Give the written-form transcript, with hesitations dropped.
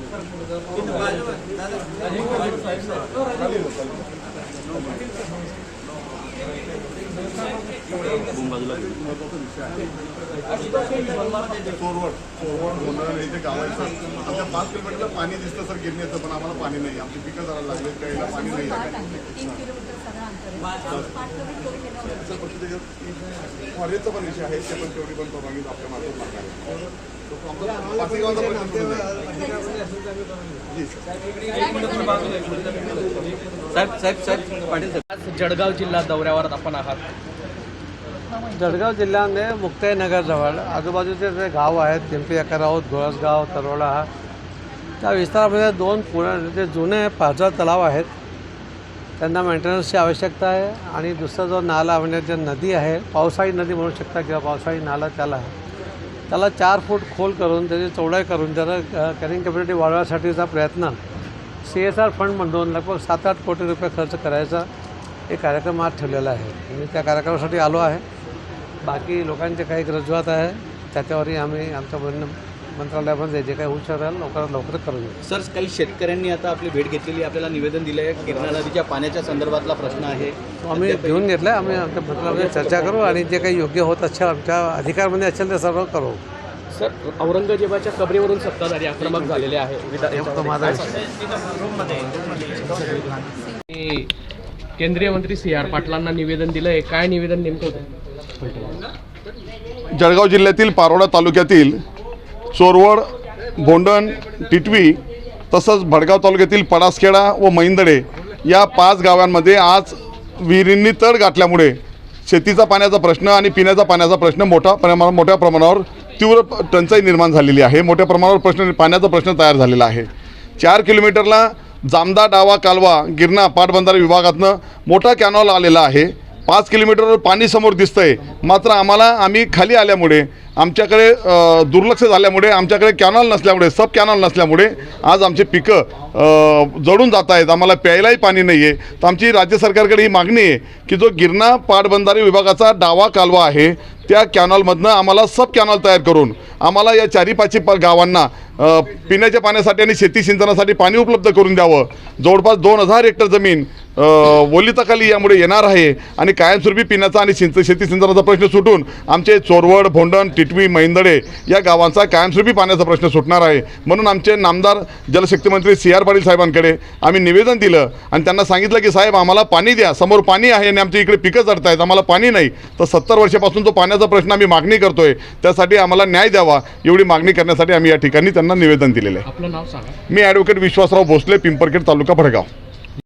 आमच्या 5 किलोमीटरला पाणी दिसतं सर गिरणीचं, पण आम्हाला पाणी नाही. आमची पिकं जरा लागले, प्यायला पाणी नाही. फॉरेनचा पण विषय आहे, ते पण तेवढी पण परवानगी आपल्या मार्फत मागणार आहे. जळगाव जिल्हा दौऱ्यावर आपण आहात. जळगाव जिल्ह्यामध्ये मुक्ताईनगरजवळ आजूबाजूचे जे गाव आहेत, पिंपरी अकरावत, घोळसगाव, तरोडा, त्या विस्तारामध्ये 2 जे जुने पाझर तलाव आहेत त्यांना मेंटेनन्सची आवश्यकता आहे. आणि दुसरा जो नाला म्हणजे जे नदी आहे, पावसाळी नदी म्हणू शकता किंवा पावसाळी नाला त्याला 4 फूट खोल करून त्याची चौडाई करून त्याला कॅरिंग कॅपॅसिटी वाढवण्यासाठीचा प्रयत्न CSR फंडमधून लगभग 7-8 कोटी रुपये खर्च करायचा एक कार्यक्रम आज ठेवलेला आहे. मी त्या कार्यक्रमासाठी आलो आहे. बाकी लोकांचे काही रजूआत आहे, त्याच्यावरही आम्ही आमच्या मंत्रालयामध्ये जे काही होऊ शकेल लवकरात लवकर करून घेऊ. सर, काही शेतकऱ्यांनी आता आपली भेट घेतलेली, आपल्याला निवेदन दिलं आहे. गिरणा नदीच्या पाण्याच्या संदर्भातला प्रश्न आहे, आम्ही घेऊन घेतलं आहे. आम्ही आमच्या मंत्रालयामध्ये चर्चा करू आणि जे काही योग्य होत असेल, आमच्या अधिकारमध्ये असेल ते सर्व करू. सर, औरंगजेबाच्या कबरीवरून सत्ताधारी आक्रमक झालेले आहे. केंद्रीय मंत्री CR पाटलांना निवेदन दिलं आहे. काय निवेदन नेमकं होतं? जळगाव जिल्ह्यातील पारोळा तालुक्यातील चोरवड, भोंडण, टिटवी तसंच भडगाव तालुक्यातील पडासखेडा व मैंदडे या 5 गावांमध्ये आज विहिरींनी तड गाठल्यामुळे शेतीचा पाण्याचा प्रश्न आणि पिण्याचा पाण्याचा प्रश्न मोठ्या प्रमाणावर तीव्र टंचाई निर्माण झालेली आहे. मोठ्या प्रमाणावर पाण्याचा प्रश्न तयार झालेला आहे. 4 किलोमीटरला जामदा डावा कालवा गिरणा पाटबंधारे विभागातनं मोठा कॅनॉल आलेला आहे. 5 किलोमीटरवर पाणी समोर दिसतंय, मात्र आम्ही खाली आल्यामुळे आमच्याकडे दुर्लक्ष झाल्यामुळे, आमच्याकडे कॅनॉल नसल्यामुळे, सब कॅनॉल नसल्यामुळे आज आमचे पिकं जळून जात आहेत. आम्हाला प्यायलाही पाणी नाही आहे. तर आमची राज्य सरकारकडे ही मागणी आहे की जो गिरणा पाटबंधारे विभागाचा डावा कालवा आहे त्या कॅनॉलमधनं आम्हाला सब कॅनॉल तयार करून आम्हाला या 4-5 गावांना पिण्याच्या पाण्यासाठी आणि शेती सिंचनासाठी पाणी उपलब्ध करून द्यावं. जवळपास 2000 हेक्टर जमीन ओलिताखाली यामुळे येणार आहे आणि कायमस्वरूपी पिण्याचा आणि शेती सिंचनाचा प्रश्न सुटून आमचे चोरवड, भोंडण, टिटवी, मैंदडे या गावांचा कायमस्वरूपी पाण्याचा प्रश्न सुटणार आहे. म्हणून आमचे नामदार जलशक्ती मंत्री CR पाटील साहेबांकडे आम्ही निवेदन दिलं आणि त्यांना सांगितलं की साहेब आम्हाला पाणी द्या. समोर पाणी आहे आणि आमच्या इकडे पिकं चढत आहेत, आम्हाला पाणी नाही. तर 70 वर्षापासून जो पाण्याचा प्रश्न आम्ही मागणी करतोय त्यासाठी आम्हाला न्याय द्यावा एवढी मागणी करण्यासाठी आम्ही या ठिकाणी त्यांना निवेदन दिलेलं आहे. आपलं नाव सांगा. मी ॲडव्होकेट विश्वासराव भोसले, पिंपरखेड तालुका भडगाव.